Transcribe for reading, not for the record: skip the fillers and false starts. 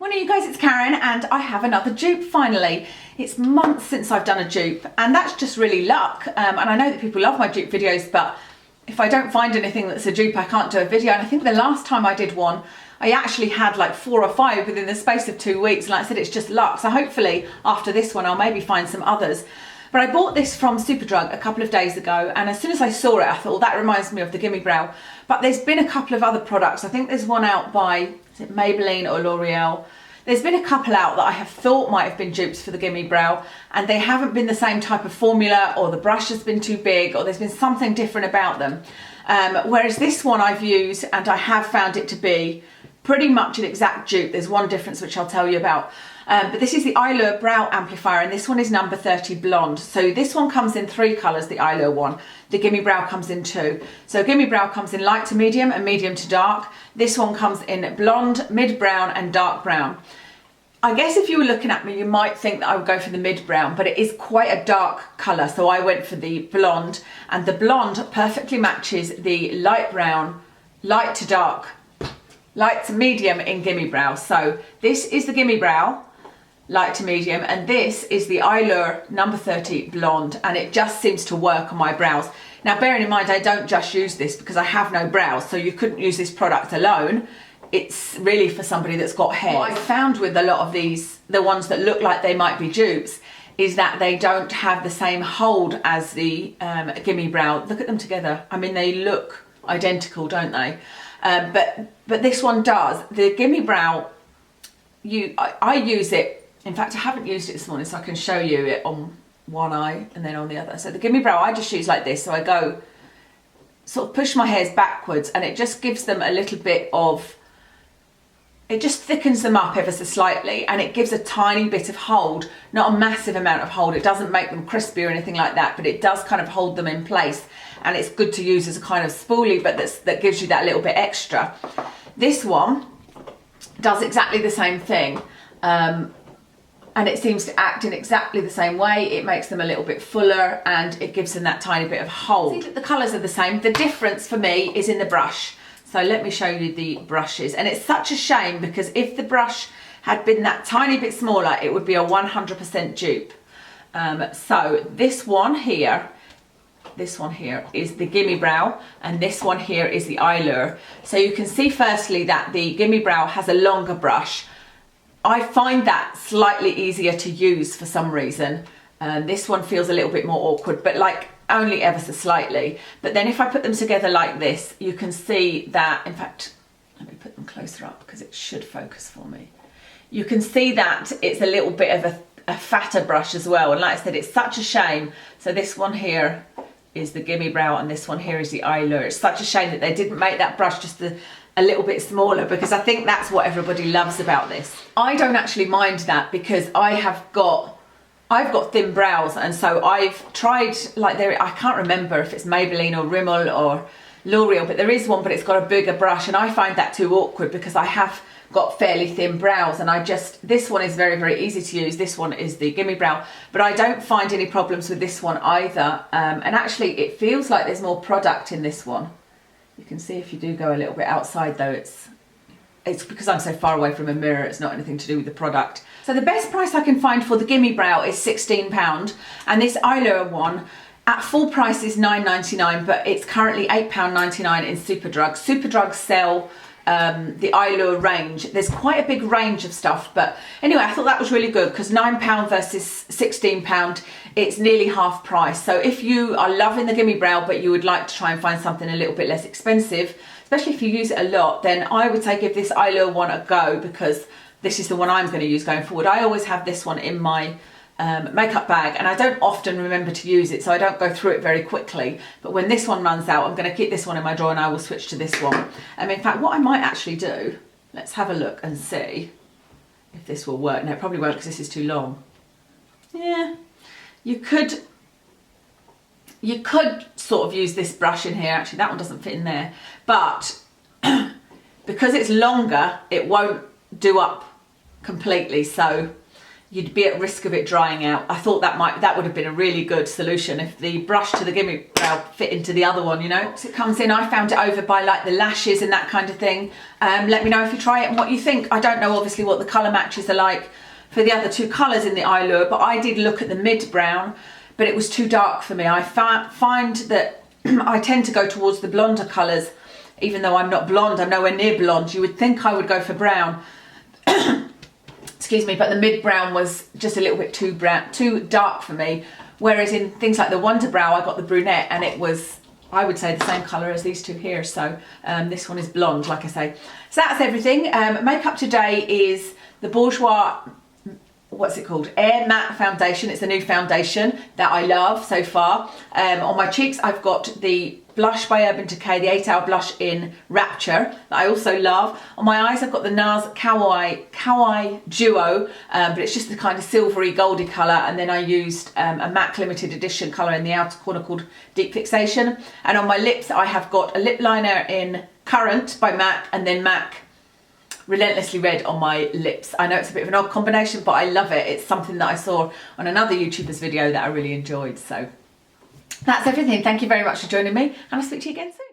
Morning you guys, it's Karen and I have another dupe finally. It's months since I've done a dupe and that's just really luck. And I know that people love my dupe videos, but if I don't find anything that's a dupe, I can't do a video. And I think the last time I did one, I actually had like 4 or 5 within the space of 2 weeks. And like I said, it's just luck. So hopefully after this one, I'll maybe find some others. But I bought this from Superdrug a couple of days ago, and as soon as I saw it, I thought, well, that reminds me of the Gimme Brow. But there's been a couple of other products. I think there's one out by, is it Maybelline or L'Oreal? There's been a couple out that I have thought might have been dupes for the Gimme Brow, and they haven't been the same type of formula, or the brush has been too big, or there's been something different about them. Whereas this one I've used, and I have found it to be pretty much an exact dupe. There's one difference which I'll tell you about. But this is the Eyelure Brow Amplifier, and this one is number 30 Blonde. So this one comes in 3 colours, the Eyelure one. The Gimme Brow comes in 2. So Gimme Brow comes in light to medium and medium to dark. This one comes in blonde, mid brown and dark brown. I guess if you were looking at me, you might think that I would go for the mid brown, but it is quite a dark colour. So I went for the blonde, and the blonde perfectly matches the light brown, light to dark, light to medium in Gimme Brow. So this is the Gimme Brow, light to medium, and this is the Eyelure number 30 Blonde, and it just seems to work on my brows. Now bearing in mind I don't just use this because I have no brows, so you couldn't use this product alone. It's really for somebody that's got hair. What I found with a lot of these, the ones that look like they might be dupes, is that they don't have the same hold as the Gimme Brow. Look at them together. I mean, they look identical, don't they? But this one does. The Gimme Brow, I use it. In fact, I haven't used it this morning, so I can show you it on one eye and then on the other. So the Gimme Brow, I just use like this. So I go, sort of push my hairs backwards, and it just gives them a little bit of, it just thickens them up ever so slightly, and it gives a tiny bit of hold, not a massive amount of hold. It doesn't make them crispy or anything like that, but it does kind of hold them in place, and it's good to use as a kind of spoolie, but that gives you that little bit extra. This one does exactly the same thing, and it seems to act in exactly the same way. It makes them a little bit fuller, and it gives them that tiny bit of hold. See that the colours are the same. The difference for me is in the brush. So let me show you the brushes, and it's such a shame because if the brush had been that tiny bit smaller, it would be a 100% dupe. So this one here is the Gimme Brow, and this one here is the Eyelure. So you can see firstly that the Gimme Brow has a longer brush. I find that slightly easier to use for some reason. This one feels a little bit more awkward, but like only ever so slightly. But then if I put them together like this, you can see that, in fact, let me put them closer up because it should focus for me. You can see that it's a little bit of a fatter brush as well. And like I said, it's such a shame. So this one here is the Gimme Brow, and this one here is the Eyelure. It's such a shame that they didn't make that brush just a little bit smaller, because I think that's what everybody loves about this. I don't actually mind that because I've got thin brows, and so I've tried, like, I can't remember if it's Maybelline or Rimmel or L'Oreal, but there is one, but it's got a bigger brush, and I find that too awkward because I have got fairly thin brows, and this one is very, very easy to use. This one is the Gimme Brow, but I don't find any problems with this one either. And actually it feels like there's more product in this one. You can see if you do go a little bit outside though, it's because I'm so far away from a mirror, it's not anything to do with the product. So the best price I can find for the Gimme Brow is £16, and this Eyelure one at full price is £9.99, but it's currently £8.99 in Superdrug. Superdrug sell the Eyelure range. There's quite a big range of stuff, but anyway, I thought that was really good because £9 versus £16, it's nearly half price. So if you are loving the Gimme Brow but you would like to try and find something a little bit less expensive, especially if you use it a lot, then I would say give this Eyelure one a go, because this is the one I'm going to use going forward. I always have this one in my makeup bag, and I don't often remember to use it, so I don't go through it very quickly. But when this one runs out, I'm going to keep this one in my drawer and I will switch to this one. In fact, what I might actually do, let's have a look and see if this will work. No, it probably won't because this is too long. Yeah, you could sort of use this brush in here. Actually, that one doesn't fit in there, but because it's longer, it won't do up completely. So you'd be at risk of it drying out. I thought that would have been a really good solution if the brush to the Gimme brow fit into the other one, you know. So it comes in, I found it over by like the lashes and that kind of thing. Let me know if you try it and what you think. I don't know obviously what the colour matches are like for the other two colours in the eye lure, but I did look at the mid brown, but it was too dark for me. I find that I tend to go towards the blonder colours, even though I'm not blonde, I'm nowhere near blonde. You would think I would go for brown. Excuse me, but the mid brown was just a little bit too dark for me. Whereas in things like the Wonder Brow, I got the brunette and it was, I would say, the same colour as these two here. So this one is blonde, like I say. So that's everything. Makeup today is the Bourjois, what's it called? Air Matte Foundation. It's a new foundation that I love so far. On my cheeks, I've got the blush by Urban Decay, the 8-Hour Blush in Rapture, that I also love. On my eyes, I've got the NARS Kawaii Duo, but it's just the kind of silvery, goldy colour. And then I used a MAC limited edition colour in the outer corner called Deep Fixation. And on my lips, I have got a lip liner in Currant by MAC, and then MAC Relentlessly Red on my lips. I know it's a bit of an odd combination, but I love it. It's something that I saw on another YouTuber's video that I really enjoyed. So that's everything. Thank you very much for joining me, and I'll speak to you again soon.